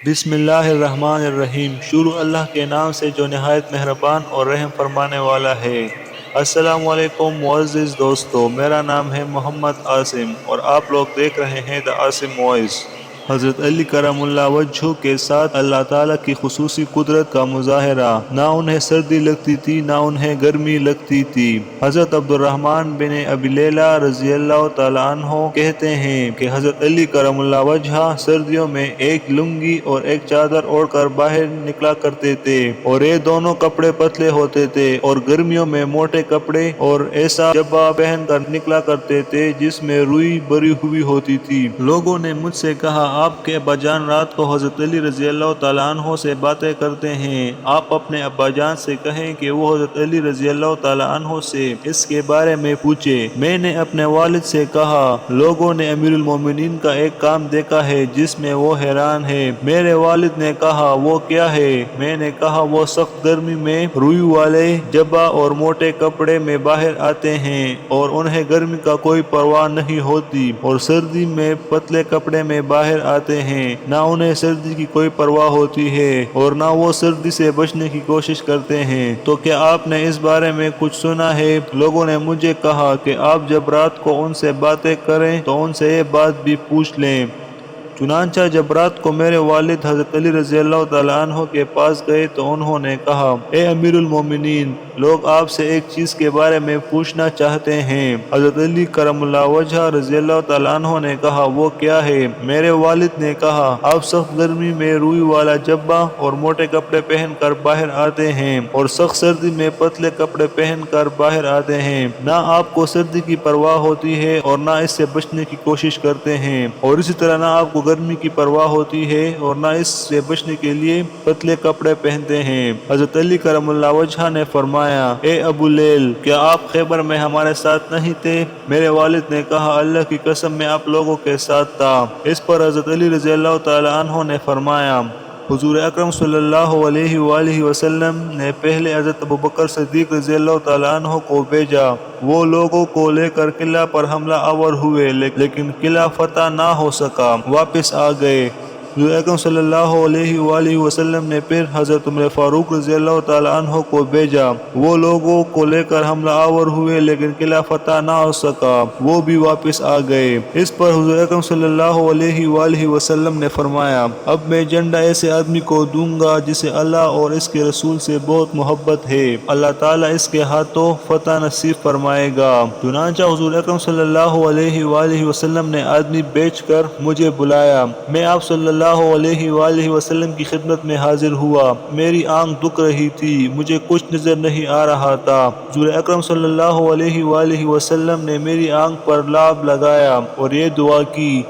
بسم اللہ الرحمن الرحیم۔ شروع اللہ کے نام سے جو نہایت مہربان اور رحم فرمانے والا ہے۔ السلام علیکم معزز دوستو، میرا نام ہے محمد عاصم اور آپ لوگ دیکھ رہے ہیں دا عاصم وائس۔ حضرت علی کرم اللہ وجہہ کے ساتھ اللہ تعالیٰ کی خصوصی قدرت کا مظاہرہ۔ نہ انہیں سردی لگتی تھی نہ انہیں گرمی لگتی تھی۔ حضرت عبد الرحمن بن ابی لیلہ رضی اللہ تعالیٰ عنہ کہتے ہیں کہ حضرت علی کرم اللہ وجہہ سردیوں میں ایک لنگی اور ایک چادر اوڑھ کر باہر نکلا کرتے تھے اور یہ دونوں کپڑے پتلے ہوتے تھے، اور گرمیوں میں موٹے کپڑے اور ایسا جبہ پہن کر نکلا کرتے تھے جس میں روئی بری ہوئی ہوتی تھی۔ لوگوں نے مجھ سے کہا، آپ کے ابا جان رات کو حضرت علی رضی اللہ تعالیٰ عنہ سے باتیں کرتے ہیں، آپ اپنے ابا جان سے کہیں کہ وہ حضرت علی رضی اللہ تعالیٰ عنہ سے اس کے بارے میں پوچھے۔ میں نے اپنے والد سے کہا، لوگوں نے امیر المومنین کا ایک کام دیکھا ہے جس میں وہ حیران ہے۔ میرے والد نے کہا، وہ کیا ہے؟ میں نے کہا، وہ سخت گرمی میں روئی والے جبہ اور موٹے کپڑے میں باہر آتے ہیں اور انہیں گرمی کا کوئی پرواہ نہیں ہوتی، اور سردی میں پتلے کپڑے میں باہر آتے ہیں، نہ انہیں سردی کی کوئی پرواہ ہوتی ہے اور نہ وہ سردی سے بچنے کی کوشش کرتے ہیں۔ تو کیا آپ نے اس بارے میں کچھ سنا ہے؟ لوگوں نے مجھے کہا کہ آپ جب رات کو ان سے باتیں کریں تو ان سے یہ بات بھی پوچھ لیں۔ چنانچہ جب رات کو میرے والد حضرت علی رضی اللہ تعالیٰ عنہ کے پاس گئے تو انہوں نے کہا، اے امیر المومنین، لوگ آپ سے ایک چیز کے بارے میں پوچھنا چاہتے ہیں۔ حضرت علی کرم اللہ وجہہ رضی اللہ تعالیٰ عنہ نے کہا، وہ کیا ہے؟ میرے والد نے کہا، آپ سخت گرمی میں روئی والا جبہ اور موٹے کپڑے پہن کر باہر آتے ہیں اور سخت سردی میں پتلے کپڑے پہن کر باہر آتے ہیں، نہ آپ کو سردی کی پرواہ ہوتی ہے اور نہ اس سے بچنے کی کوشش کرتے ہیں، اور اسی طرح نہ آپ کو گرمی کی پرواہ ہوتی ہے اور نہ اس سے بچنے کے لیے پتلے کپڑے پہنتے ہیں۔ حضرت علی کرم اللہ وجہہ نے فرمایا، اے ابو لیل، کیا آپ خیبر میں ہمارے ساتھ نہیں تھے؟ میرے والد نے کہا، اللہ کی قسم میں آپ لوگوں کے ساتھ تھا۔ اس پر حضرت علی رضی اللہ تعالیٰ عنہ نے فرمایا، حضور اکرم صلی اللہ علیہ وآلہ وسلم نے پہلے حضرت ابوبکر صدیق رضی اللہ تعالیٰ عنہ کو بھیجا، وہ لوگوں کو لے کر قلعہ پر حملہ آور ہوئے لیکن قلعہ فتح نہ ہو سکا، واپس آ گئے۔ حضور اکرم صلی اللہ علیہ وآلہ وسلم نے پھر حضرت عمر فاروق رضی اللہ تعالیٰ عنہ کو بھیجا، وہ لوگوں کو لے کر حملہ آور ہوئے لیکن قلعہ فتح نہ ہو سکا، وہ بھی واپس آ گئے۔ اس پر حضور اکرم صلی اللہ علیہ وآلہ وسلم نے فرمایا، اب میں جھنڈا ایسے آدمی کو دوں گا جسے اللہ اور اس کے رسول سے بہت محبت ہے، اللہ تعالیٰ اس کے ہاتھوں فتح نصیب فرمائے گا۔ چنانچہ حضور اکرم صلی اللہ علیہ وآلہ وسلم نے آدمی بھیج کر مجھے بلایا۔ میں آپ صلی اللہ علیہ وآلہ وسلم کی خدمت میں حاضر ہوا۔ میری آنکھ دکھ رہی تھی، مجھے کچھ نظر نہیں آ رہا تھا۔ حضور اکرم صلی اللہ علیہ وآلہ وسلم نے میری آنکھ پر لعاب لگایا اور یہ دعا کی،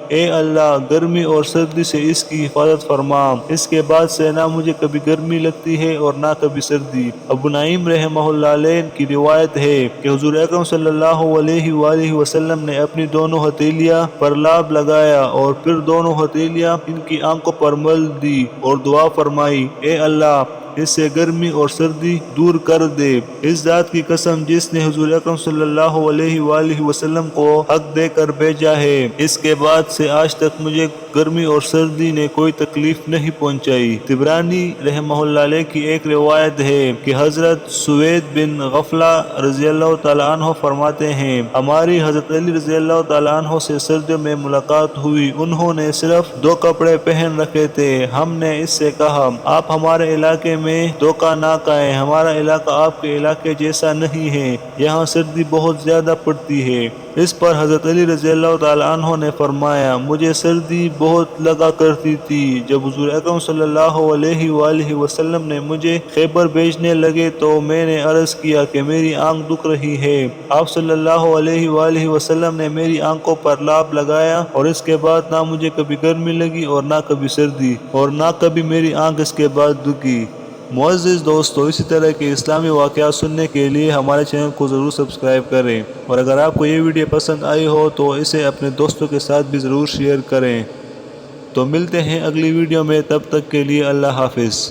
اے اللہ، گرمی اور سردی سے اس کی حفاظت فرما۔ اس کے بعد سے نہ مجھے کبھی گرمی لگتی ہے اور نہ کبھی سردی۔ ابو نعیم رحمہ اللہ علیہ کی روایت ہے کہ حضور اکرم صلی اللہ علیہ وآلہ وسلم نے اپنی دونوں ہتھیلیاں پر لعاب لگایا اور پھر دونوں ہتھیلیاں ان کی آنکھوں پر مل دی اور دعا فرمائی، اے اللہ، اس سے گرمی اور سردی دور کر دے۔ اس ذات کی قسم جس نے حضور اکرم صلی اللہ علیہ وآلہ وسلم کو حق دے کر بھیجا ہے، اس کے بعد سے آج تک مجھے گرمی اور سردی نے کوئی تکلیف نہیں پہنچائی۔ طبرانی رحمہ اللہ علیہ کی ایک روایت ہے کہ حضرت سوید بن غفلہ رضی اللہ تعالیٰ عنہ فرماتے ہیں، ہماری حضرت علی رضی اللہ تعالیٰ عنہ سے سردیوں میں ملاقات ہوئی، انہوں نے صرف 2 کپڑے پہن رکھے تھے۔ ہم نے اس سے کہا، آپ ہمارے علاقے میں دھوکہ نہ کھائیں، ہمارا علاقہ آپ کے علاقے جیسا نہیں ہے، یہاں سردی بہت زیادہ پڑتی ہے۔ اس پر حضرت علی رضی اللہ تعالیٰ عنہ نے فرمایا، مجھے سردی بہت لگا کرتی تھی۔ جب حضور اکرم صلی اللہ علیہ وآلہ وسلم نے مجھے خیبر بھیجنے لگے تو میں نے عرض کیا کہ میری آنکھ دکھ رہی ہے۔ آپ صلی اللہ علیہ وآلہ وسلم نے میری آنکھوں پر لعاب لگایا اور اس کے بعد نہ مجھے کبھی گرمی لگی اور نہ کبھی سردی، اور نہ کبھی میری آنکھ اس کے بعد دکھی۔ معزز دوستو، اسی طرح کے اسلامی واقعات سننے کے لیے ہمارے چینل کو ضرور سبسکرائب کریں، اور اگر آپ کو یہ ویڈیو پسند آئی ہو تو اسے اپنے دوستوں کے ساتھ بھی ضرور شیئر کریں۔ تو ملتے ہیں اگلی ویڈیو میں، تب تک کے لیے اللہ حافظ۔